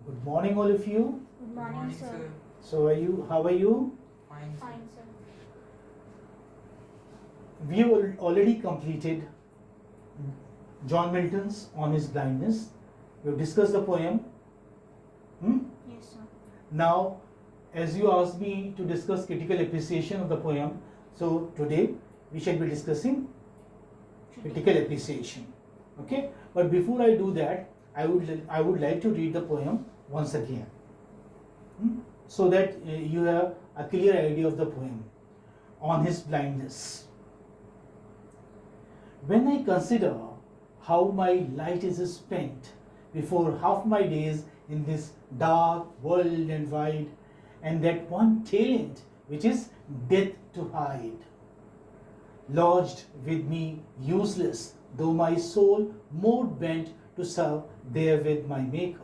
Good morning, all of you. Good morning, sir. So, how are you? Fine, sir. We have already completed John Milton's On His Blindness. We have discussed the poem. Yes, sir. Now, as you asked me to discuss critical appreciation of the poem, so today we shall be discussing critical appreciation. Okay, but before I do that, I would like to read the poem once again, so that you have a clear idea of the poem. On His Blindness. When I consider how my light is spent before half my days in this dark world and wide, and that one talent which is death to hide, lodged with me useless, though my soul more bent to serve therewith my Maker,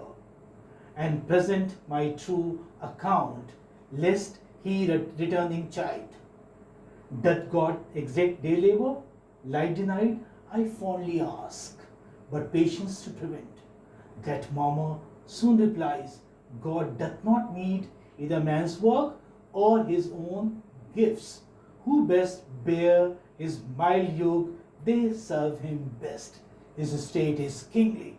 and present my true account, lest he returning chide. Doth God exact day labor? Light denied, I fondly ask, but patience to prevent. That murmur soon replies, God doth not need either man's work or his own gifts. Who best bear his mild yoke, they serve him best. His estate is kingly.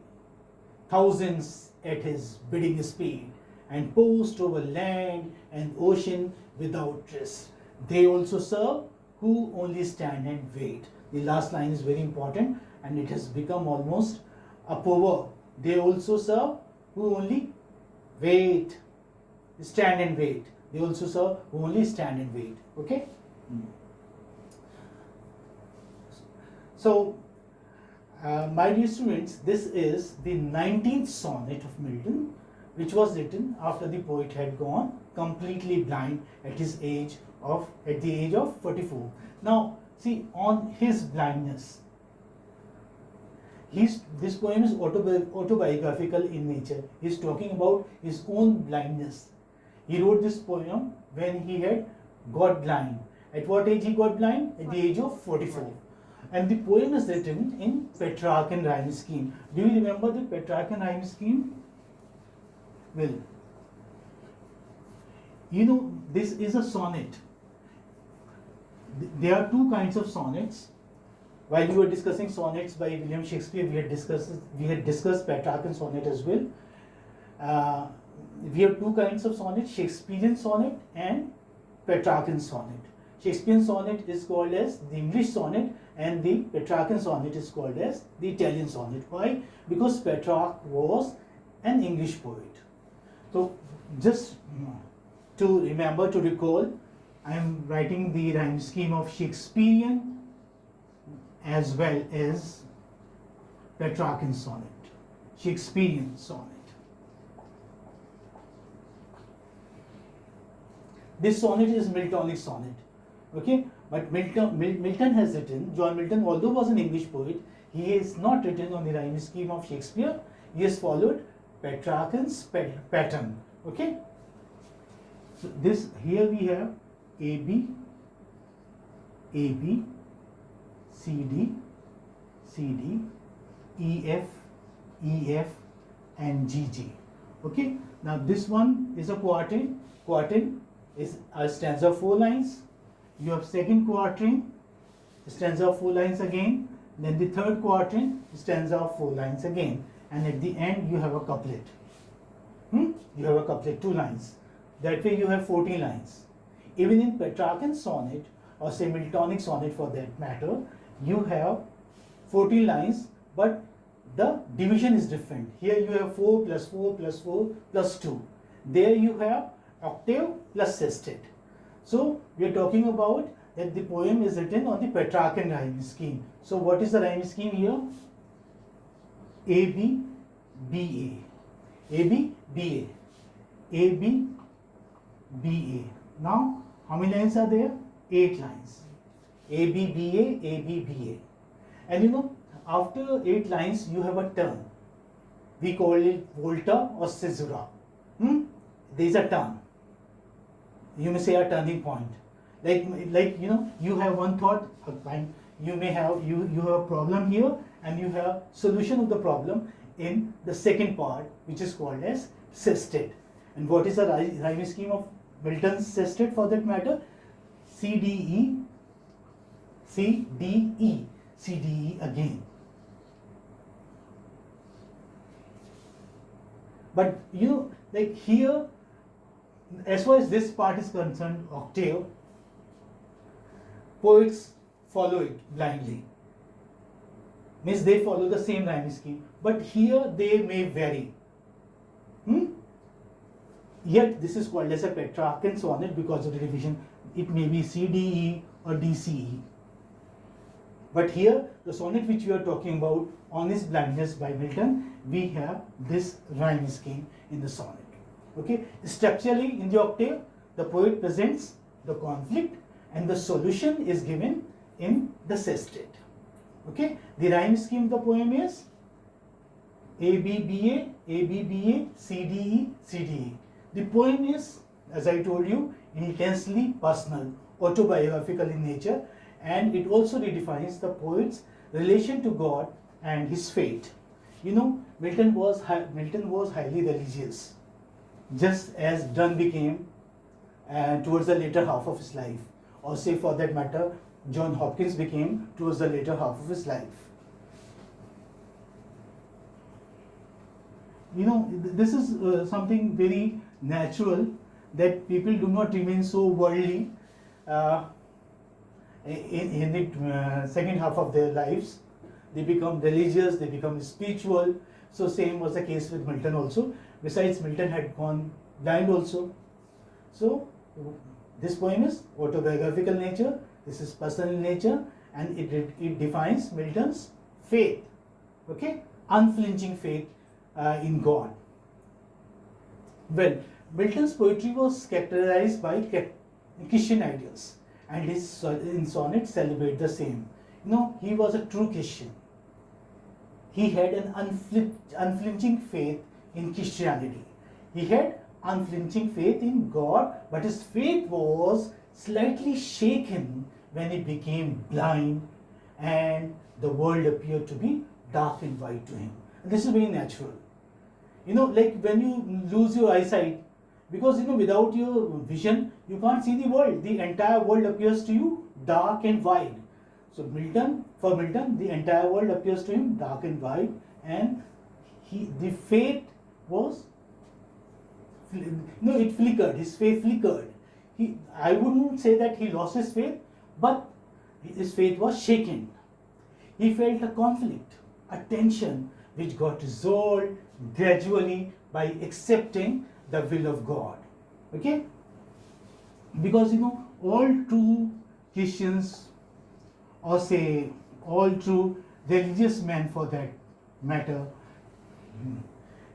Thousands at his bidding speed, and post over land and ocean without rest. They also serve who only stand and wait. The last line is very important and it has become almost a proverb. They also serve who only wait, stand and wait. They also serve who only stand and wait. Okay? So, my dear students, this is the 19th sonnet of Milton, which was written after the poet had gone completely blind at the age of 44. Now, see, on his blindness, this poem is autobiographical in nature. He is talking about his own blindness. He wrote this poem when he had got blind. At what age he got blind? At the age of 44. And the poem is written in Petrarchan rhyme scheme. Do you remember the Petrarchan rhyme scheme? Well, you know, this is a sonnet. There are two kinds of sonnets. While we were discussing sonnets by William Shakespeare, we had discussed Petrarchan sonnet as well. We have two kinds of sonnet: Shakespearean sonnet and Petrarchan sonnet. Shakespearean sonnet is called as the English sonnet, and the Petrarchan sonnet is called as the Italian sonnet. Why? Because Petrarch was an English poet. So, just to remember, to recall, I am writing the rhyme scheme of Shakespearean as well as Petrarchan sonnet. Shakespearean sonnet. This sonnet is Miltonic sonnet. Okay, but Milton has written, John Milton, although was an English poet, he is not written on the rhyme scheme of Shakespeare. He has followed Petrarchan's pattern. Okay, so this here we have AB, AB, CD, CD, EF, EF, and GG. Okay, now this one is a quatrain. Quatrain is a stanza of 4 lines. You have second quatrain, stanza of 4 lines again. Then the third quatrain, stanza of 4 lines again. And at the end you have a couplet. You have a couplet, 2 lines. That way you have 14 lines. Even in Petrarchan sonnet, or say Miltonic sonnet for that matter, you have 14 lines, but the division is different. Here you have 4 plus 4 plus 4 plus 2. There you have octave plus sestet. So we are talking about that the poem is written on the Petrarchan rhyme scheme. So what is the rhyme scheme here? A B B A, A B B A, A B B A. Now how many lines are there? 8 lines. A B B A, A B B A. And you know, after 8 lines you have a turn. We call it volta or caesura. There is a turn. You may say a turning point. Like you know, you have one thought, you may have you have a problem here, and you have solution of the problem. in the second part, which is called as sestet. And what is the rhyme scheme of Milton's sestet for that matter? C, D, E, C, D, E, C, D, E again. But you know, like here, as far as this part is concerned, octave, poets follow it blindly. Means they follow the same rhyme scheme, but here they may vary. Yet this is called as a Petrarchan sonnet because of the division. It may be CDE or DCE. But here, the sonnet which we are talking about, Honest Blindness by Milton, we have this rhyme scheme in the sonnet. Okay, structurally in the octave, the poet presents the conflict and the solution is given in the sestet. Okay, the rhyme scheme of the poem is ABBA, ABBA, CDE, CDE. The poem is, as I told you, intensely personal, autobiographical in nature, and it also redefines the poet's relation to God and his fate. You know, Milton was highly religious, just as Donne became towards the later half of his life, or say for that matter, John Hopkins became towards the later half of his life. You know, this is something very natural, that people do not remain so worldly in the second half of their lives. They become religious, they become spiritual. So same was the case with Milton also. Besides, Milton had gone blind also. So this poem is autobiographical nature, this is personal nature, and it defines Milton's faith, okay, unflinching faith in God. Well, Milton's poetry was characterized by Christian ideals, and his sonnets celebrate the same. You know, he was a true Christian. He had an unflinching faith in Christianity. He had unflinching faith in God, but his faith was slightly shaken when he became blind and the world appeared to be dark and white to him. And this is very natural. You know, like when you lose your eyesight, because you know, without your vision, you can't see the world. The entire world appears to you dark and white. So for Milton, the entire world appears to him dark and white, and the faith was, it flickered. His faith flickered. I wouldn't say that he lost his faith, but his faith was shaken. He felt a conflict, a tension, which got resolved gradually by accepting the will of God. Okay? Because you know, all true Christians, or say all true religious men for that matter,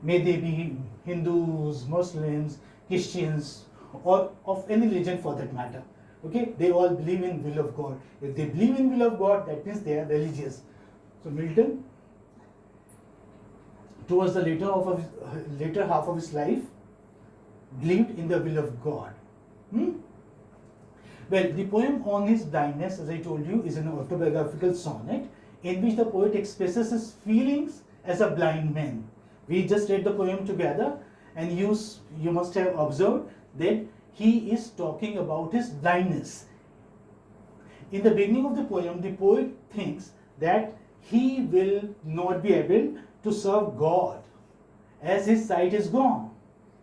may they be Hindus, Muslims, Christians, or of any religion for that matter, okay, they all believe in will of God. If they believe in will of God, that means they are religious. So Milton, towards the later half of his life, believed in the will of God. Well, the poem On His Blindness, as I told you, is an autobiographical sonnet in which the poet expresses his feelings as a blind man. We just read the poem together, and you must have observed that he is talking about his blindness. In the beginning of the poem, the poet thinks that he will not be able to serve God as his sight is gone.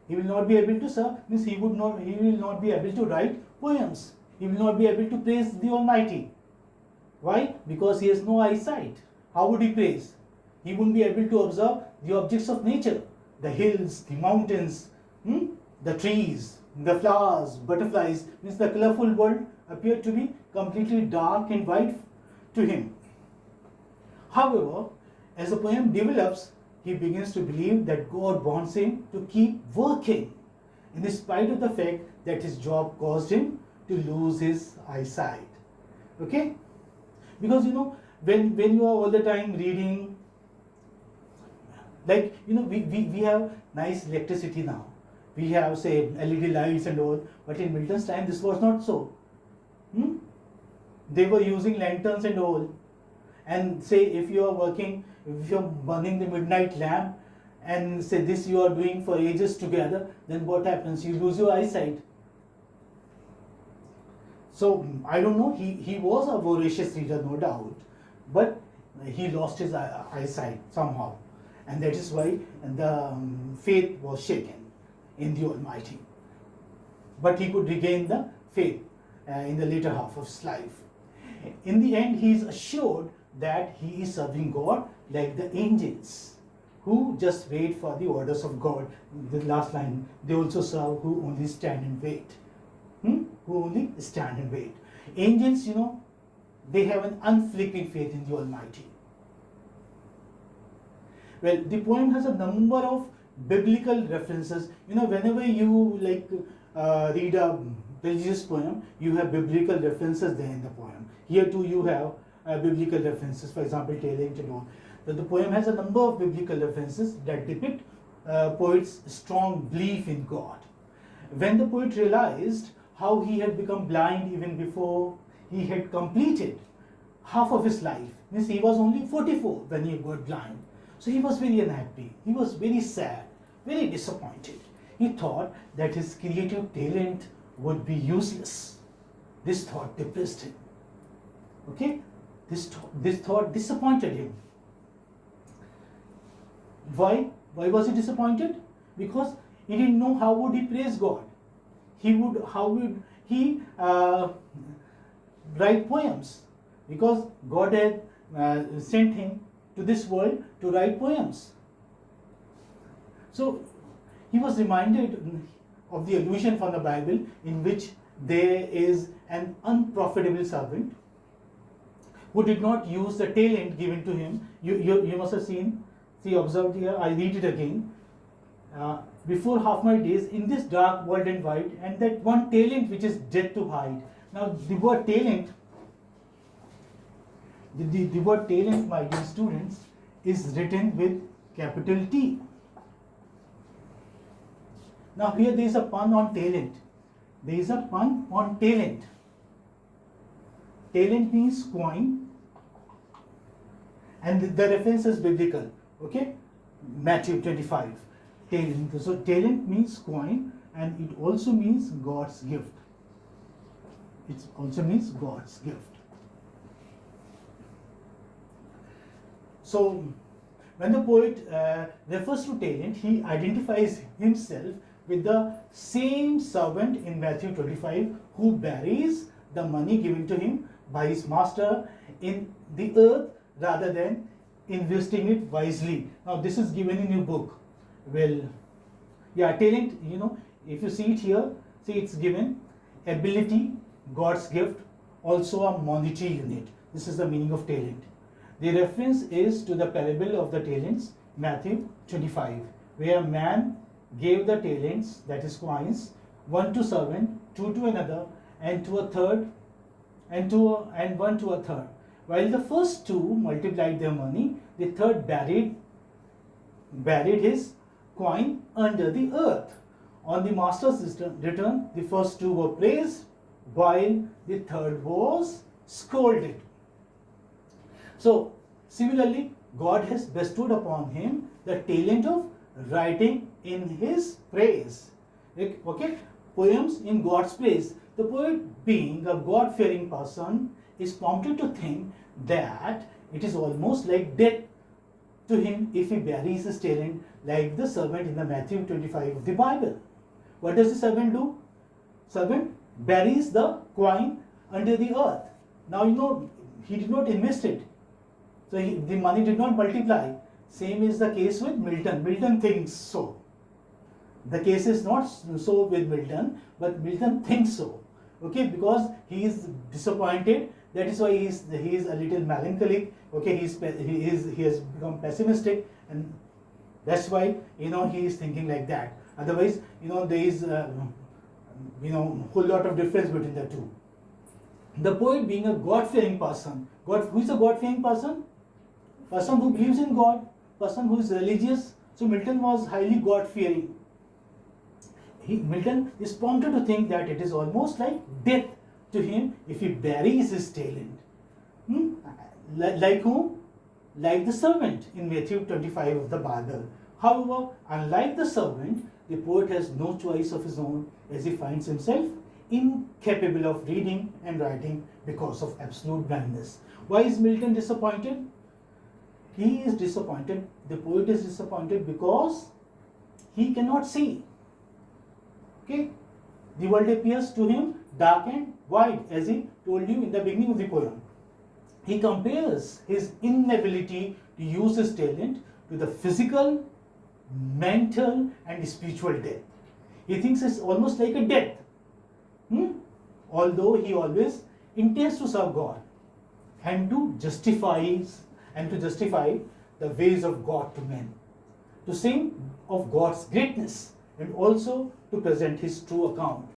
He will not be able to serve, means he will not be able to write poems. He will not be able to praise the Almighty. Why? Because he has no eyesight. How would he praise? He wouldn't be able to observe the objects of nature, the hills, the mountains, the trees, the flowers, butterflies. Means the colorful world appeared to be completely dark and white to him. However, as the poem develops, he begins to believe that God wants him to keep working, in spite of the fact that his job caused him to lose his eyesight. Okay? Because you know, when you are all the time reading, like you know, we have nice electricity now. We have, say, LED lights and all, but in Milton's time this was not so. They were using lanterns and all, and say if you are working, if you're burning the midnight lamp, and say this you are doing for ages together, then what happens? You lose your eyesight. So I don't know, he was a voracious reader, no doubt, but he lost his eyesight somehow, and that is why the faith was shaken in the Almighty. But he could regain the faith in the later half of his life. In the end, he is assured that he is serving God like the angels, who just wait for the orders of God. The last line, they also serve who only stand and wait. Who only stand and wait. Angels, they have an unflickering faith in the Almighty. Well, the poem has a number of biblical references. Whenever you read a religious poem, you have biblical references there in the poem. Here too you have biblical references, for example, talent and all. The poem has a number of biblical references that depict poet's strong belief in God. When the poet realized how he had become blind even before he had completed half of his life, means he was only 44 when he got blind. So he was very unhappy, he was very sad, very disappointed. He thought that his creative talent would be useless. This thought depressed him. Okay? This thought disappointed him. Why? Why was he disappointed? Because he didn't know how would he praise God. How would he write poems? Because God had sent him to this world to write poems. So he was reminded of the allusion from the Bible in which there is an unprofitable servant who did not use the talent given to him. You must have seen, observed here, I read it again. Before half my days in this dark world and wide, and that one talent which is dead to hide. Now the word talent, the word talent, my dear students, is written with capital T. Now here there is a pun on talent. There is a pun on talent. Talent means coin, and the reference is biblical. Okay, Matthew 25. Talent. So talent means coin, and it also means God's gift. It also means God's gift. So when the poet refers to talent, he identifies himself with the same servant in Matthew 25 who buries the money given to him by his master in the earth rather than investing it wisely. Now this is given in your book. Well, yeah, talent, if you see it here, see it's given ability, God's gift, also a monetary unit. This is the meaning of talent. The reference is to the parable of the talents, Matthew 25, where a man gave the talents, that is coins, one to servant, two to another, and to a third, and one to a third. While the first two multiplied their money, the third buried his coin under the earth. On the master's return, the first two were praised, while the third was scolded. So, similarly, God has bestowed upon him the talent of writing in his praise. Okay, poems in God's praise. The poet, being a God-fearing person, is prompted to think that it is almost like death to him if he buries his talent like the servant in the Matthew 25 of the Bible. What does the servant do? Servant buries the coin under the earth. Now he did not invest it. So the money did not multiply. Same is the case with Milton. Milton thinks so. The case is not so with Milton, but Milton thinks so. Okay, because he is disappointed. That is why he is a little melancholic. Okay, he has become pessimistic, and that's why he is thinking like that. Otherwise, there is whole lot of difference between the two. The poet, being a God-fearing person, who is a God-fearing person? Person who believes in God, person who is religious. So Milton was highly God-fearing. Milton is prompted to think that it is almost like death to him if he buries his talent. Like whom? Like the servant in Matthew 25 of the Bible. However, unlike the servant, the poet has no choice of his own, as he finds himself incapable of reading and writing because of absolute blindness. Why is Milton disappointed? He is disappointed, the poet is disappointed because he cannot see. Okay? The world appears to him dark and wide, as he told you in the beginning of the poem. He compares his inability to use his talent to the physical, mental, and spiritual death. He thinks it's almost like a death. Although he always intends to serve God and to justify the ways of God to men, to sing of God's greatness, and also to present his true account.